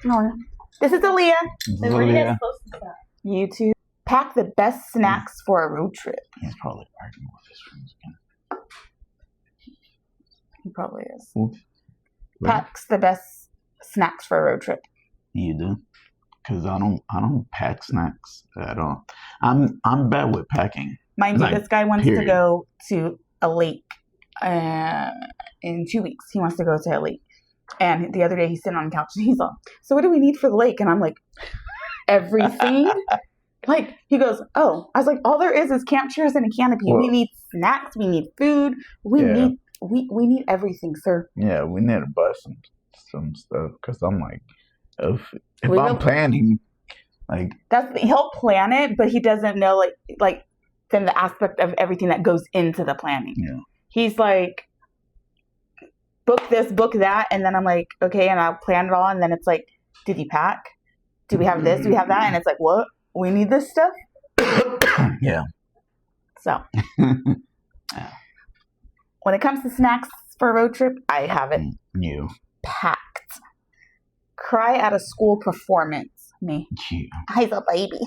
Oh, this is Aaliyah. You two pack the best snacks for a road trip. He's probably arguing with his friends again. He probably is. Oops. Packs the best snacks for a road trip. You do? Because I don't pack snacks at all. I'm bad with packing. Mind you, this guy wants to go to a lake in 2 weeks. He wants to go to a lake. And the other day he's sitting on the couch and he's like, so what do we need for the lake? And I'm like, everything. Like, he goes, oh. I was like, all there is camp chairs and a canopy. Well, we need snacks. We need food. We need everything, sir. Yeah, we need to buy some stuff. Because I'm like, if I'm planning, like... He'll plan it, but he doesn't know, like then the aspect of everything that goes into the planning. Yeah. He's like, book this, book that, and then I'm like, okay, and I'll plan it all, and then it's like, did you pack? Do we have this? Do we have that? And it's like, what? We need this stuff? Yeah. So, when it comes to snacks for a road trip, I have it packed. Cry at a school performance. Me. Yeah. I's a baby.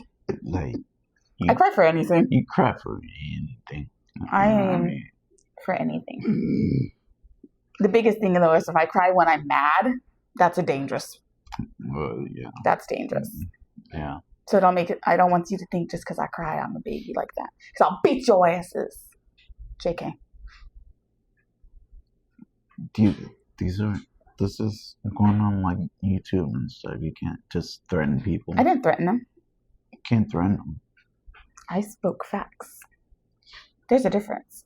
Like, I cry for anything. You cry for anything. I am for anything. The biggest thing though is if I cry when I'm mad, that's a dangerous. Well, yeah. That's dangerous. Yeah. So don't make it. I don't want you to think just because I cry I'm a baby like that. Because I'll beat your asses. JK. This is going on like YouTube and stuff. You can't just threaten people. I didn't threaten them. You can't threaten them. I spoke facts. There's a difference.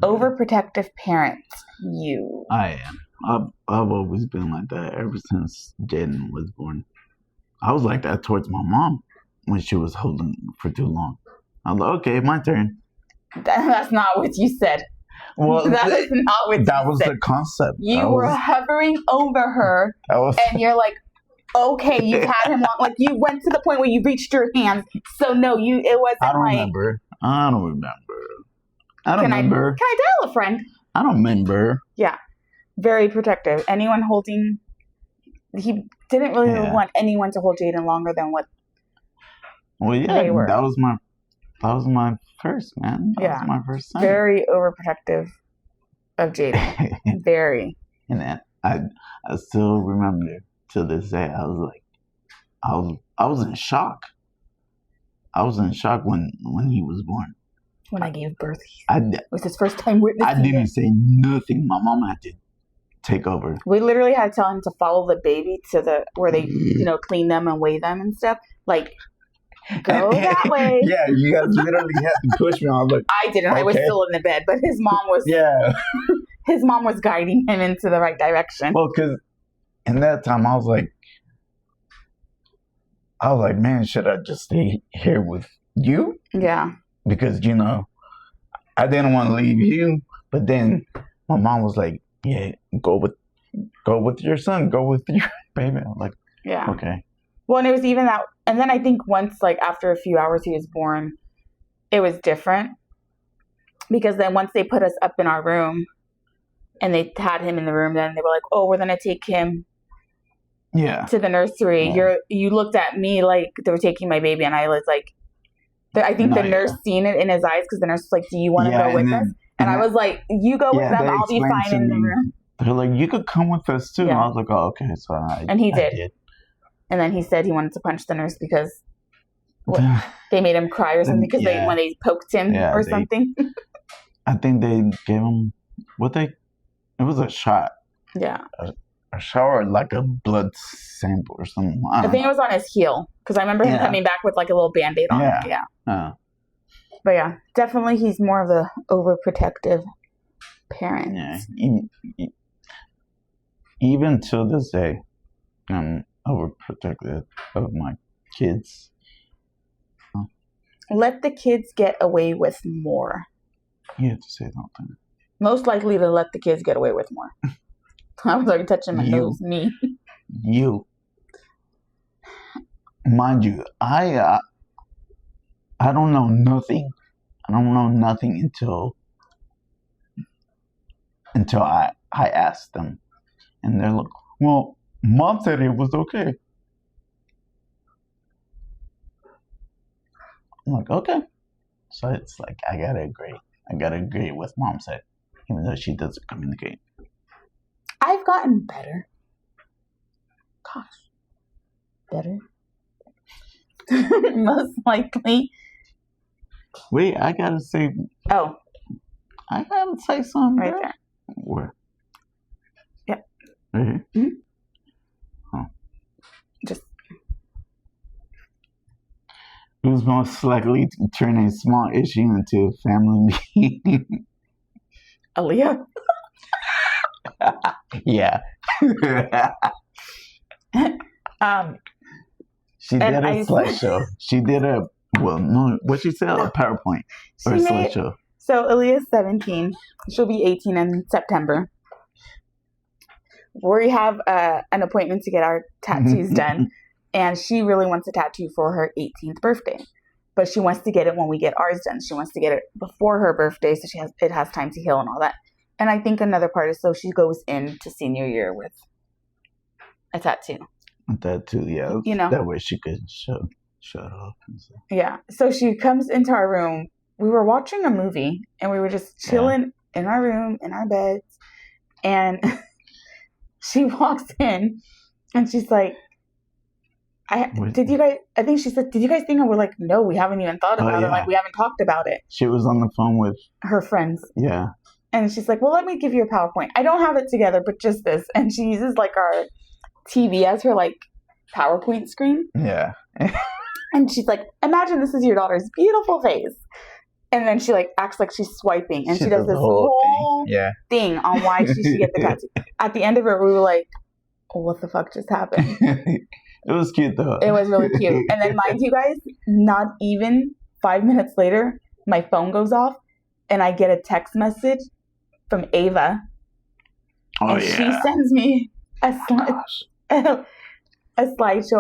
Overprotective parent. You. I am. I've always been like that ever since Jaden was born. I was like that towards my mom when she was holding for too long. I was like, okay, my turn. That's not what you said. Well, that is not what you that was said. the concept. You were hovering over her, and you're like, okay, you've had him long. Like, you went to the point where you reached your hands. So, no, it wasn't I don't like... remember. I don't remember. Can I dial a friend? I don't remember. Yeah. Very protective. Anyone holding... He didn't really want anyone to hold Jaden longer than what they were. That was my first, man. That was my first son. Very overprotective of Jaden. Very. And then I still remember to this day, I was like, I was in shock. I was in shock when he was born. When I gave birth. It was his first time witnessing I didn't say nothing. My mom had to take over. We literally had to tell him to follow the baby to where they, clean them and weigh them and stuff. Like, go that way. Yeah, you guys literally had to push me. I was like, I didn't. Okay. I was still in the bed, but his mom was. Yeah. His mom was guiding him into the right direction. Well, because in that time I was like, man, should I just stay here with you? Yeah. Because I didn't want to leave you, but then my mom was like, yeah, go with your son, go with your baby. I'm like, yeah, okay. Well, and it was even that, and then I think once, like after a few hours he was born, it was different because then once they put us up in our room and they had him in the room, then they were like, oh, we're gonna take him to the nursery. Yeah. You looked at me like they were taking my baby, and I was like, I think the nurse seen it in his eyes because the nurse was like, do you want to go with us? And I was like, you go with them, I'll be fine in the room. They're like, you could come with us too. Yeah. I was like, oh, okay. So and he did. And then he said he wanted to punch the nurse because they made him cry or something because when they poked him or something. I think they gave him it was a shot. Yeah. A shot or like a blood sample or something. I think it was on his heel because I remember him coming back with like a little Band-Aid on it. Yeah. But yeah, definitely he's more of the overprotective parent. Yeah. Even to this day, I'm overprotective of my kids. Let the kids get away with more. You have to say something. Most likely to let the kids get away with more. I was already touching my nose. Me. You. Mind you, I I don't know nothing. I don't know nothing until I asked them, and they're like, "Well, Mom said it was okay." I'm like, "Okay." So it's like I gotta agree. I gotta agree with Mom said, even though she doesn't communicate. I've gotten better. Gosh, better. Most likely. Wait, I gotta say Oh, something. right Girl. there. Where? Yep. Right here? Mhm. Oh. Just Who's most likely to turn a small issue into a family meeting? Aaliyah. Yeah. She did And a slideshow. She did a, well, no, what she said? A PowerPoint or a she made, slideshow. so Aaliyah's 17. She'll be 18 in September. We have an appointment to get our tattoos done. And she really wants a tattoo for her 18th birthday. But she wants to get it when we get ours done. She wants to get it before her birthday so it has time to heal and all that. And I think another part is so she goes into senior year with a tattoo. A tattoo, yeah. You know. That way she could shut off and stuff. Yeah. So she comes into our room. We were watching a movie and we were just chilling in our room, in our beds. And she walks in and she's like, I think she said, did you guys think? And we're like, no, we haven't even thought about it. Like, we haven't talked about it. She was on the phone with her friends. Yeah. And she's like, well, let me give you a PowerPoint. I don't have it together, but just this. And she uses like our TV as her like PowerPoint screen. Yeah. And she's like, imagine this is your daughter's beautiful face. And then she like acts like she's swiping. And she does this whole thing on why she should get the tattoo. At the end of it, we were like, oh, what the fuck just happened? It was cute though. It was really cute. And then mind you guys, not even 5 minutes later, my phone goes off and I get a text message from Ava. Oh, and she sends me a slideshow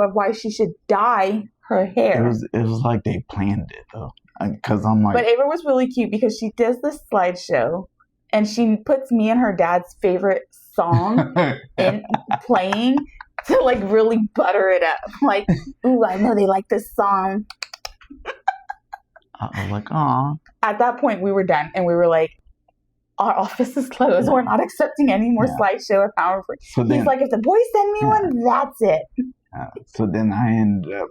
of why she should dye her hair. It was like they planned it though. Because I'm like. But Ava was really cute because she does this slideshow and she puts me and her dad's favorite song in playing to like really butter it up. Like, ooh, I know they like this song. I was like, aw. At that point, we were done and we were like, our office is closed. We're not accepting any more slideshow or PowerPoint. So he's like, if the boys send me one, that's it. So then I ended up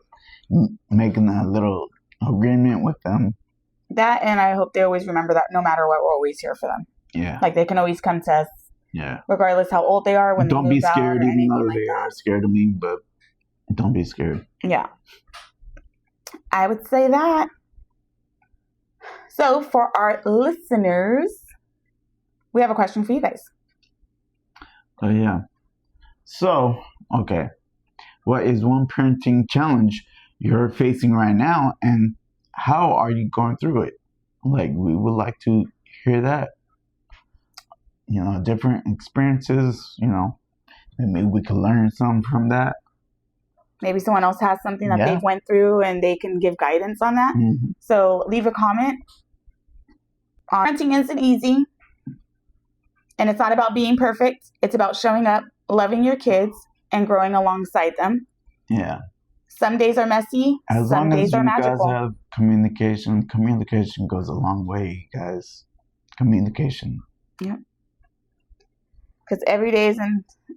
making a little agreement with them. That, and I hope they always remember that no matter what, we're always here for them. Yeah. Like they can always come to us. Yeah. Regardless how old they are when don't they be scared, even though like they are scared of me, but don't be scared. Yeah. I would say that. So for our listeners, we have a question for you guys. Oh yeah. So, okay. What is one parenting challenge you're facing right now and how are you going through it? Like, we would like to hear that. You know, different experiences, you know, maybe we could learn something from that. Maybe someone else has something that they went through and they can give guidance on that. Mm-hmm. So leave a comment. Parenting isn't easy. And it's not about being perfect. It's about showing up, loving your kids, and growing alongside them. Yeah. Some days are messy. Some days are magical. As long as you guys have communication, communication goes a long way, guys. Communication. Yep. Because every day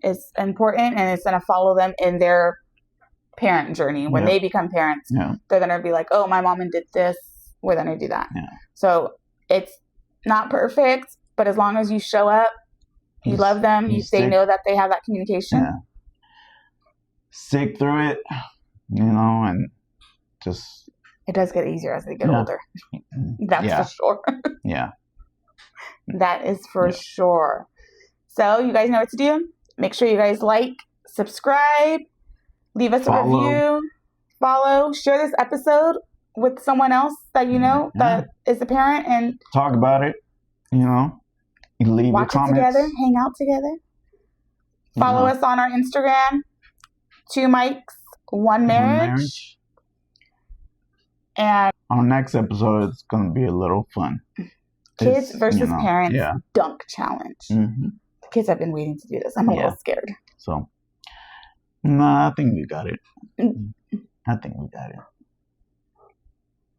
is important and it's going to follow them in their parent journey. When they become parents, they're going to be like, oh, my mom did this. We're going to do that. Yeah. So it's not perfect, but as long as you show up, you love them, they know that they have that communication. Yeah. Stick through it, you know, and just... It does get easier as they get older. That's for sure. Yeah. That is for sure. So you guys know what to do. Make sure you guys like, subscribe, leave us a review, follow, share this episode with someone else that you know that is a parent, and talk about it. You know, you leave watch your comments. It together, hang out together. Follow us on our Instagram, 2 Mics, 1 Marriage. And our next episode is going to be a little fun. Kids versus parents dunk challenge. Mm-hmm. The kids have been waiting to do this. I'm a little scared. So, I think we got it. I think we got it.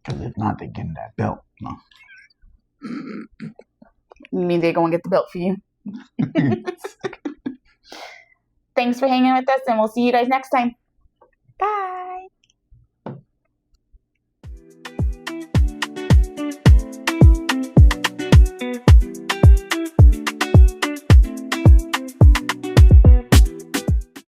Because if not, they're getting that belt. No. You mean they're going to get the belt for you? Thanks for hanging with us, and we'll see you guys next time.